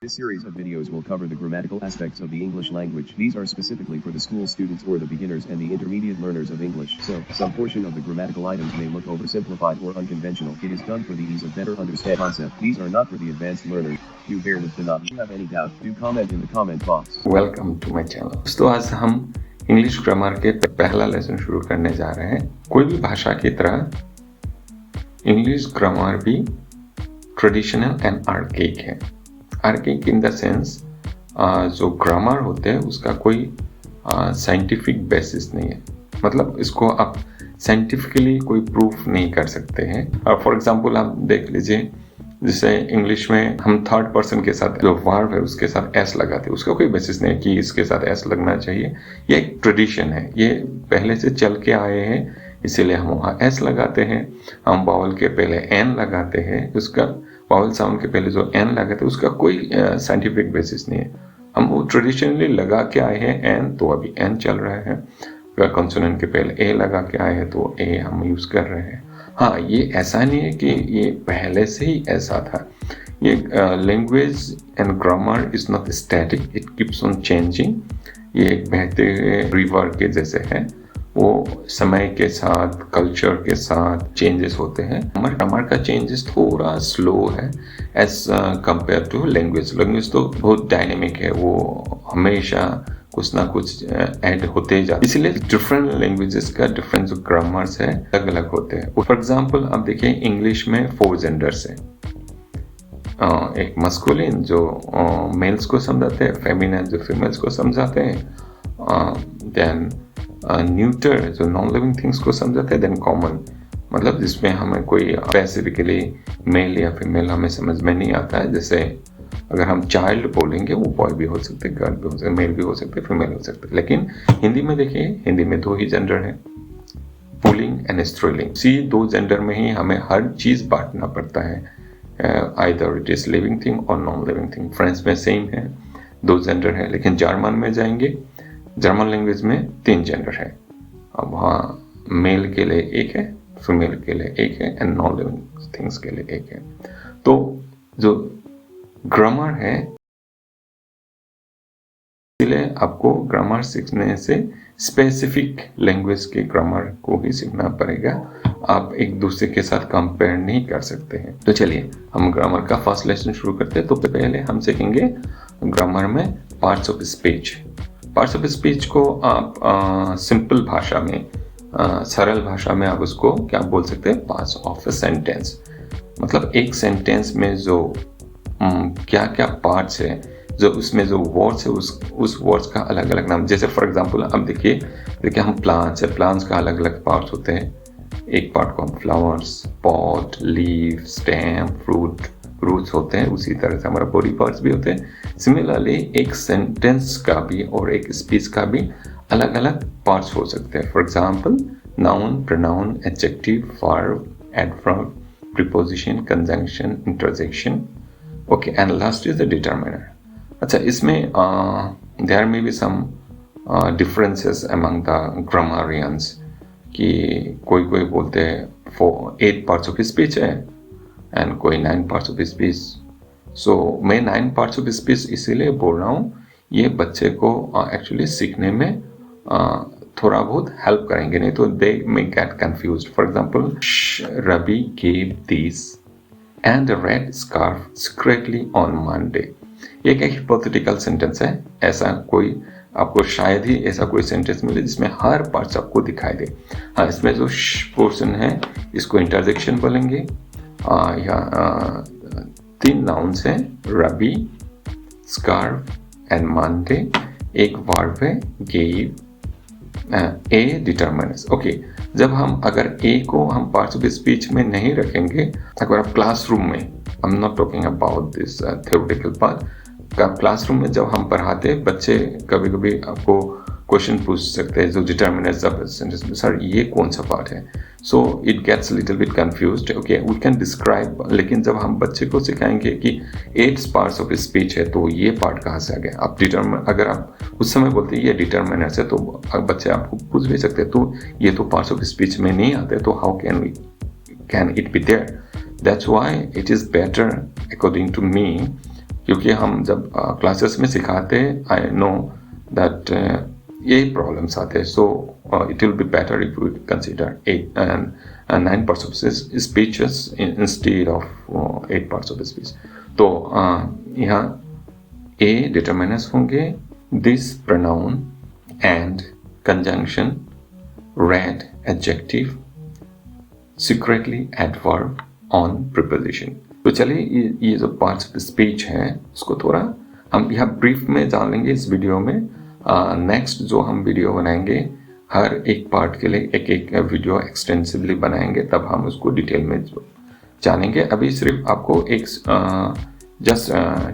This series of videos will cover the grammatical aspects of the English language. These are specifically for the school students or the beginners and the intermediate learners of English. So, some portion of the grammatical items may look oversimplified or unconventional. It is done for the ease of better understanding concept. These are not for the advanced learners. Do bear with the not. If you have any doubt, do comment in the comment box. Welcome to my channel. दोस्तों, आज हम English grammar के पहला lesson शुरू करने जा रहे हैं। कोई भी भाषा की तरह इंग्लिश ग्रामर भी ट्रेडिशनल एंड आर्केक है। आर्केक इन द सेंस जो ग्रामर होते हैं उसका कोई साइंटिफिक बेसिस नहीं है, मतलब इसको आप साइंटिफिकली कोई प्रूफ नहीं कर सकते हैं। और फॉर एग्जांपल आप देख लीजिए, जैसे इंग्लिश में हम थर्ड पर्सन के साथ जो वर्ब है उसके साथ एस लगाते हैं, उसका कोई बेसिस नहीं है कि इसके साथ एस लगना चाहिए। ये एक ट्रेडिशन है, ये पहले से चल के आए हैं, इसीलिए हम वहाँ एस लगाते हैं। हम बावल के पहले एन लगाते हैं, उसका बावल साउंड के पहले जो एन लगाते हैं उसका कोई साइंटिफिक बेसिस नहीं है। हम वो ट्रेडिशनली लगा के आए हैं एन, तो अभी एन चल रहा है। अगर कॉन्सोनेंट के पहले ए लगा के आए हैं तो ए हम यूज कर रहे हैं। हाँ, ये ऐसा नहीं है कि ये पहले से ही ऐसा था। ये language and grammar is not static, it keeps on changing. ये एक बहते रिवर के जैसे है, वो समय के साथ कल्चर के साथ चेंजेस होते हैं। ग्रामर का चेंजेस थोड़ा स्लो है as compared to language. Language तो बहुत डायनेमिक है, वो हमेशा कुछ ना कुछ ऐड होते ही जाते, इसलिए डिफरेंट लैंग्वेजेस का डिफरेंट जो ग्रामर्स है अलग अलग होते हैं। फॉर एग्जांपल आप देखिए, इंग्लिश में 4 जेंडर्स है। एक मस्कुलिन जो मेल्स को समझाते हैं, फेमिनिन जो फीमेल्स को समझाते हैं, देन न्यूटर जो नॉन लिविंग थिंग्स को समझाते हैं, देन कॉमन मतलब जिसमें हमें कोई स्पेसिफिकली मेल या फीमेल हमें समझ में नहीं आता है। जैसे अगर हम चाइल्ड बोलेंगे, वो बॉय भी हो सकते, गर्ल भी हो सकते, मेल भी हो सकते, फीमेल हो सकते। लेकिन हिंदी में देखिए, हिंदी में 2 ही जेंडर है, पुलिंग एंड स्त्रीलिंग। इसी 2 जेंडर में ही हमें हर चीज बांटना पड़ता है, either it is living thing और नॉन लिविंग थिंग। फ्रेंच में सेम है, 2 जेंडर है, लेकिन जर्मन में जाएंगे, जर्मन लैंग्वेज में 3 जेंडर है। अब वहाँ मेल के लिए 1 है, फीमेल के लिए 1 है एंड नॉन लिविंग थिंग्स के लिए 1 है। तो जो ग्रामर है, इसलिए आपको ग्रामर सीखने से स्पेसिफिक लैंग्वेज के ग्रामर को ही सीखना पड़ेगा। आप एक दूसरे के साथ कंपेयर नहीं कर सकते हैं। तो चलिए हम ग्रामर का फर्स्ट लेसन शुरू करते हैं। तो पहले हम सीखेंगे ग्रामर में parts of speech. Parts of speech को आप सिंपल भाषा में, सरल भाषा में आप उसको क्या बोल सकते हैं, पार्ट्स ऑफ अ सेंटेंस। मतलब एक सेंटेंस में जो क्या क्या पार्ट्स है, जो उसमें जो वर्ड्स है उस वर्ड्स का अलग अलग नाम। जैसे फॉर एग्जांपल आप देखिए हम प्लांट्स है, प्लांट्स का अलग अलग पार्ट्स होते हैं। एक पार्ट को हम flowers, pot, leaf, stem, fruit, roots होते हैं। उसी तरह से हमारा बॉडी पार्ट्स भी होते हैं। सिमिलरली एक सेंटेंस का भी और एक स्पीच का भी अलग अलग पार्ट्स हो सकते हैं। For example noun, pronoun, adjective, verb, adverb, preposition, conjunction, interjection. Okay, and last is the determiner. अच्छा, इसमें there may be some differences among the grammarians कि कोई बोलते हैं 8 पार्ट्स ऑफ स्पीच है एंड कोई 9 पार्ट्स ऑफ स्पीच। सो मैं 9 parts of speech इसीलिए बोल रहा हूँ, ये बच्चे को एक्चुअली सीखने में थोड़ा बहुत हेल्प करेंगे, नहीं तो they may get confused. For example, Ravi gave this and a red scarf secretly on Monday। ये एक हिपोथेटिकल सेंटेंस है। ऐसा कोई आपको शायद ही ऐसा कोई सेंटेंस मिले जिसमें हर पार्ट्स आपको दिखाई दे। हाँ, इसमें जो पोर्शन है इसको इंटरजेक्शन बोलेंगे। या 3 नाउन्स हैं, रवि, स्कार्फ एंड मंडे। एक वर्ब है गेव, ए डिटरमिनर्स। ओके, जब हम अगर ए को हम पार्ट्स ऑफ स्पीच में नहीं रखेंगे, अगर आप क्लासरूम में, I am not talking about this theoretical part, classroom में जब हम पढ़ाते हैं, बच्चे कभी कभी आपको क्वेश्चन पूछ सकते हैं जो डिटरमिनर्स ऑफ सेंटेंस में, सर ये कौन सा पार्ट है। So it gets little bit confused. Okay, we can describe, लेकिन जब हम बच्चे को सिखाएंगे कि 8 पार्ट्स ऑफ स्पीच है, तो ये पार्ट कहाँ से आ गया। आप अगर आप उस समय बोलते हैं ये डिटरमिनर्स है, तो बच्चे आपको पूछ भी सकते हैं, तो ये तो पार्ट्स ऑफ स्पीच में नहीं आते, तो how can it be there. That's why it is better according to me क्योंकि हम जब क्लासेस में सिखाते हैं, आई नो दैट ये प्रॉब्लम्स आते हैं. So it will be better if we consider 8 and 9 parts of speeches instead of 8 parts of speech. तो यहाँ A determinants होंगे, this pronoun and conjunction, read adjective, secretly adverb on preposition. तो चलिए ये जो पार्ट्स ऑफ स्पीच है उसको थोड़ा हम यहाँ ब्रीफ में जान लेंगे इस वीडियो में. नेक्स्ट जो हम वीडियो बनाएंगे हर एक पार्ट के लिए एक एक वीडियो एक्सटेंसिवली बनाएंगे, तब हम उसको डिटेल में जानेंगे. अभी सिर्फ आपको एक just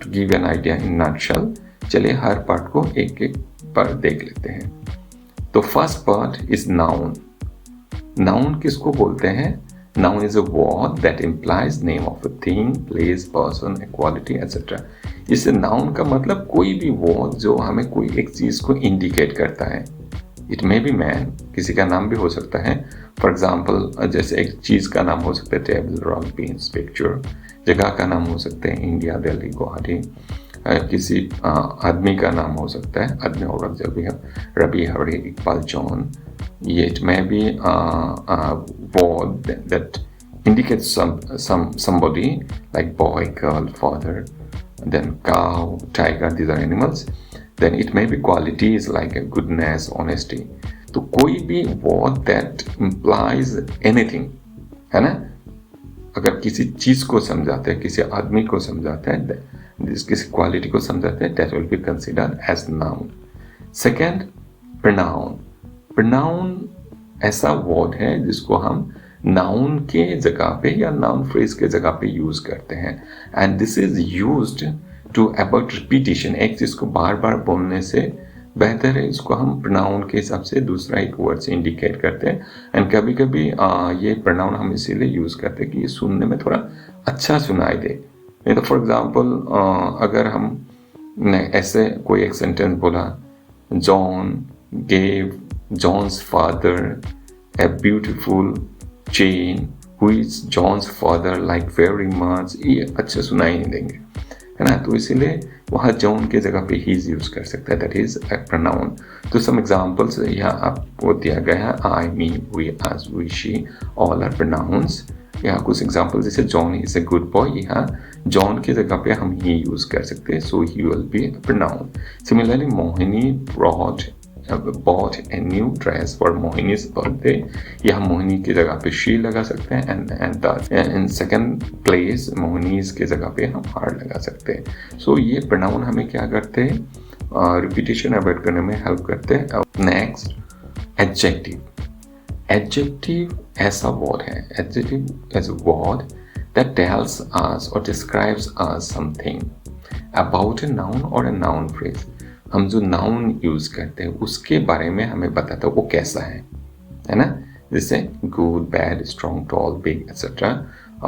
to give an idea in nutshell. चलिए हर पार्ट को एक एक पर देख लेते हैं. तो first part is noun. Noun किसको बोलते हैं? Noun is a word that implies name of a thing, place, person, quality etcetera. इससे नाउन का मतलब कोई भी वर्ड जो हमें कोई एक चीज को इंडिकेट करता है. इट मे बी मैन, किसी का नाम भी हो सकता है. फॉर एग्जाम्पल जैसे एक चीज का नाम हो सकता है टेबल, रॉक, बीन्स, पिक्चर. जगह का नाम हो सकते हैं इंडिया, दिल्ली, गुवाहाटी. किसी आदमी का नाम हो सकता है आदमी औरत, जब भी Rabi, Hari, Iqbal, John. It may be a word that indicates somebody like boy, girl, father, then cow, tiger. These are animals. Then it may be qualities like goodness, honesty. तो कोई भी word that implies anything, है ना? अगर किसी चीज को समझाते हैं, किसी आदमी को समझाते हैं, किसी क्वालिटी को समझाते हैं, that will be considered as noun. Second, pronoun. pronoun ऐसा वर्ड है जिसको हम नाउन के जगह पे या नाउन फ्रेज के जगह पे यूज करते हैं. And this is used to avoid repetition. एक चीज को बार बार बोलने से बेहतर है इसको हम प्रोनाउन के हिसाब से दूसरा एक वर्ड से इंडिकेट करते हैं. एंड कभी कभी ये प्रोनाउन हम इसीलिए यूज करते हैं कि ये सुनने में थोड़ा अच्छा सुनाई दे. नहीं तो फॉर एग्जाम्पल अगर हम ऐसे कोई एक सेंटेंस बोला, John gave John's father a beautiful chain which John's father liked very much. ये अच्छा सुनाई नहीं देंगे, है ना? तो इसीलिए वहाँ जॉन के जगह पे ही यूज कर सकता है, दैट इज अ प्रोनाउन. तो सम एग्जांपल्स यहाँ आपको दिया गया है. I, me, we, us, we, she, all are pronoun. यहाँ कुछ एग्जांपल जैसे John is a good boy. यहाँ जॉन की जगह पे हम ही यूज कर सकते हैं, so he will be a pronoun. Similarly Mohini bought a new dress for Mohini's birthday. यहाँ मोहिनी की जगह पे she लगा सकते हैं and in second place मोहिनी's की जगह पे हम are लगा सकते हैं. So ये pronoun हमें क्या करते हैं? रिपीटेशन अवॉइड करने में हेल्प करते हैं. Next, adjective. एडजेक्टिव ऐसा वर्ड है, adjective is a word that tells us or describes us something about a noun or a noun phrase. हम जो नाउन यूज करते हैं उसके बारे में हमें बताता है वो कैसा है ना? जैसे good, bad, strong, tall, big etcetera.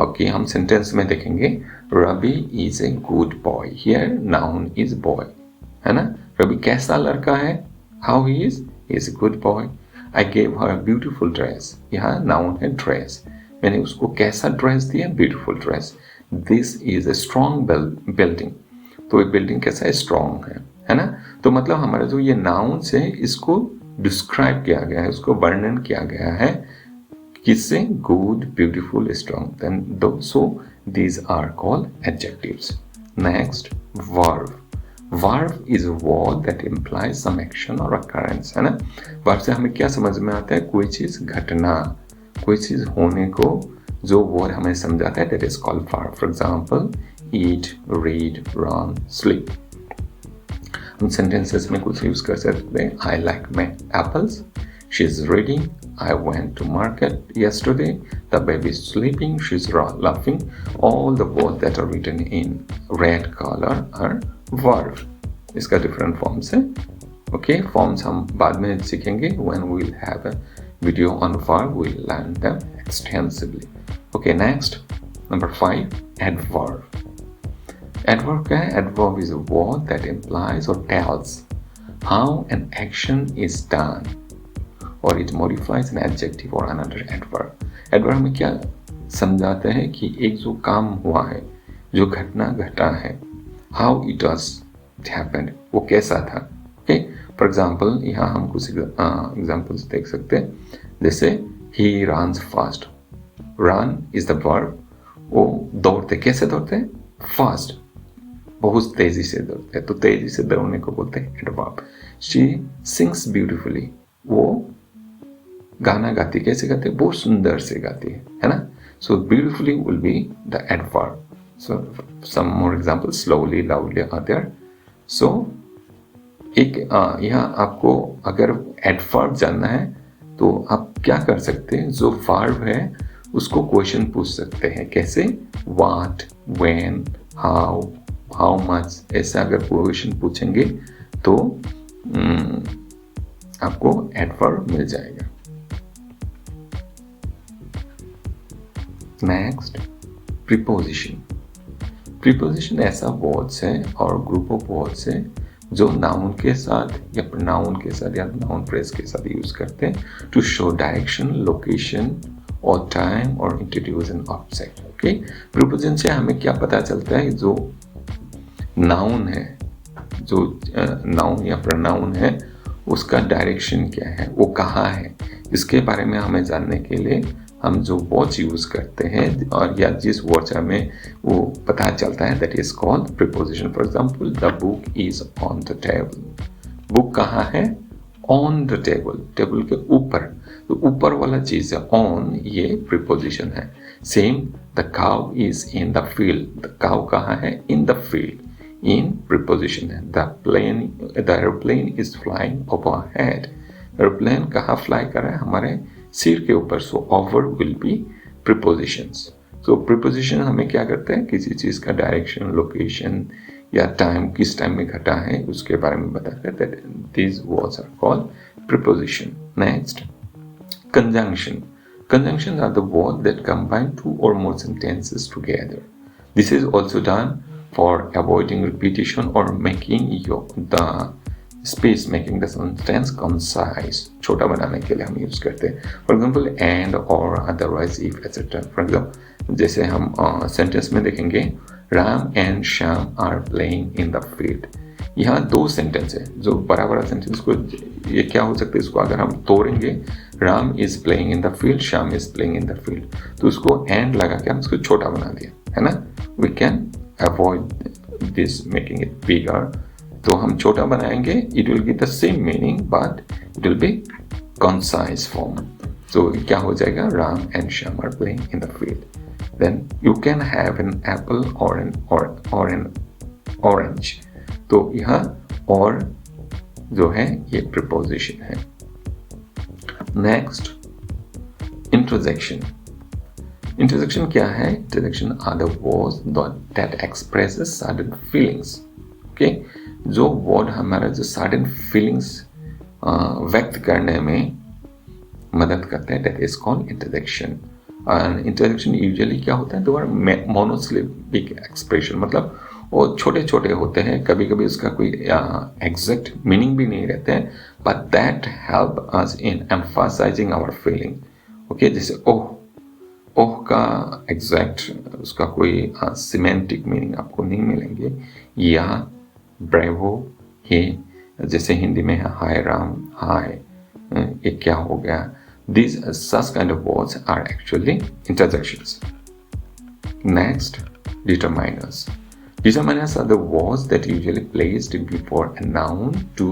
Okay, हम सेंटेंस में देखेंगे Ravi is a good boy. Here noun is boy, है ना? रवि कैसा लड़का है? How he is a good boy. I gave her a beautiful dress. यहाँ नाउन है ड्रेस. मैंने उसको कैसा ड्रेस दिया? Beautiful dress. This is a strong building. तो ये बिल्डिंग कैसा है? स्ट्रॉन्ग है ना? तो मतलब हमारा जो ये नाउन से इसको डिस्क्राइब किया गया है, उसको वर्णन किया गया है किससे? Good, beautiful, strong. Then so these are called adjectives. Next, verb. Verb is a word that implies some action और अकरेंस, है ना? वर्ब से हमें क्या समझ में आता है? कोई चीज घटना, कोई चीज होने को जो वर्ड हमें समझाता है, that is called verb. For example, eat, read, run, sleep. हम सेंटेंसेस में कुछ यूज कर सकते हैं. I like my apples. She is reading. I went to market yesterday. The baby is sleeping. She is laughing. All the words that are written in red color are verb. इसका different forms है. Okay, forms हम बाद में सीखेंगे. when we will have a video on verb, we will learn them extensively. Okay, next, number 5, adverb. Adverb क्या है? Adverb is a word that implies or tells how an action is done, or it modifies an adjective or another adverb. Adverb में क्या समझाते हैं कि एक जो काम हुआ है, जो घटना घटा है, हाउ इट वाज हैपेंड, वो कैसा था। ओके, फॉर एग्जाम्पल यहाँ हम कुछ एग्जाम्पल्स देख सकते हैं, जैसे he runs fast, run is the verb, वो दौड़ते, कैसे दौड़ते हैं, फास्ट, बहुत तेजी से दौड़ते हैं, तो तेजी से दौड़ने को बोलते हैं एडवर्ब। शी सिंग्स ब्यूटिफुली, वो गाना गाती, कैसे गाती है, बहुत सुंदर से गाती है ना। So beautifully will be the adverb. So some more example, slowly, loudly are there. So एक यहाँ आपको अगर एडवर्ब जानना है तो आप क्या कर सकते हैं, जो वर्ब है उसको क्वेश्चन पूछ सकते हैं, कैसे, what, when, how, how much, ऐसा अगर क्वेश्चन पूछेंगे तो आपको एडवर्ब मिल जाएगा। Next, preposition. प्रीपोजिशन ऐसा वर्ड्स है और ग्रुप ऑफ वर्ड्स है जो नाउन के साथ या प्रोनाउन के साथ या नाउन फ्रेज के साथ यूज करते हैं टू शो डायरेक्शन, लोकेशन और टाइम और introduce an object. Okay, preposition से हमें क्या पता चलता है, जो नाउन है, जो नाउन या प्रोनाउन है, उसका डायरेक्शन क्या है, वो कहाँ है, इसके बारे में हमें जानने के लिए हम जो वर्ड्स यूज करते हैं और या जिस वर्ड से हमें वो पता चलता है, that is called preposition. For example, the book is on the table, book कहाँ है, ऑन द टेबल, टेबल के ऊपर, तो ऊपर वाला चीज है ऑन, ये प्रीपोजिशन है। Same, the cow is in the field, the cow कहाँ है, in the field, in preposition है। The aeroplane is flying overhead, aeroplane कहाँ फ्लाई कर रहा है, हमारे सिर के ऊपर। So over will be prepositions. सो प्रीपोजिशन हमें क्या करते हैं, किसी चीज का डायरेक्शन, लोकेशन या टाइम, किस टाइम में घटा है, उसके बारे में बताते हैं। These words are called preposition. Next, conjunction. Conjunctions are the words that combine two or more sentences together. This is also done for avoiding repetition or making the space, making the sentence concise. छोटा बनाने के लिए हम use करते हैं। For example, and, or, otherwise, if, etc. For example, जैसे हम sentence में देखेंगे, Ram and Shyam are playing in the field. यहाँ दो सेंटेंस है, जो बड़ा बड़ा सेंटेंस को ये क्या हो सकता है, इसको अगर हम तोड़ेंगे, Ram is playing in the field, Shyam is playing in the field, तो उसको एंड लगा के हम इसको छोटा बना दिया, है ना। We can avoid this making it bigger, तो हम छोटा बनाएंगे, it will give the same meaning but it will be concise form. तो क्या हो जाएगा, Ram and Shyam are playing in the field. Then you can have an apple और an orange, तो यहाँ और जो है ये प्रीपोजिशन है। Next, interjection. इंटरजेक्शन क्या है, interjection are the words that expresses certain feelings. Okay, जो वर्ड हमारा जो सर्टेन फीलिंग्स व्यक्त करने में मदद करते हैं, that is called interjection. Interjection usually क्या होता है, दो मोनोसिलेबिक एक्सप्रेशन, मतलब वो छोटे छोटे होते हैं, कभी कभी उसका कोई एग्जैक्ट मीनिंग भी नहीं रहते हैं, but that help us in emphasizing our feeling. Okay, जैसे ओह, ओह का एग्जैक्ट उसका कोई सिमेंटिक मीनिंग आपको नहीं मिलेंगे, या ब्रेवो, हे, जैसे हिंदी में है हाय राम, हाय ये क्या हो गया, these such kind of words are actually interjections. Next, determiners. Determiners are the words that usually placed before a noun to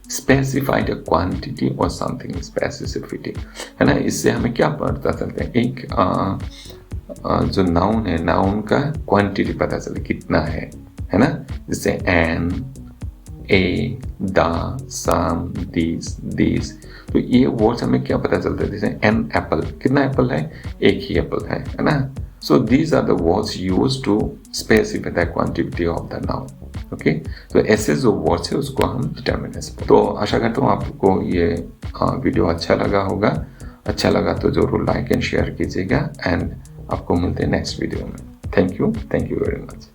specify the quantity or something specificity, है ना। इससे हमें क्या पता चलता है, एक जो नाउन है, नाउन का क्वांटिटी पता चले कितना है ना। जैसे an, a, the, some, this, तो ये वर्ड्स हमें क्या पता चलता है, जैसे एन एप्पल, कितना एप्पल है, एक ही एप्पल है ना। So these are the words used to specify the quantity of the noun. Okay, तो ऐसे जो वर्ड्स है उसको हम डिटर्मिनर्स। तो आशा करता हूँ आपको ये वीडियो अच्छा लगा होगा। अच्छा लगा तो जरूर लाइक एंड शेयर कीजिएगा, एंड आपको मिलते हैं नेक्स्ट वीडियो में। Thank you very much.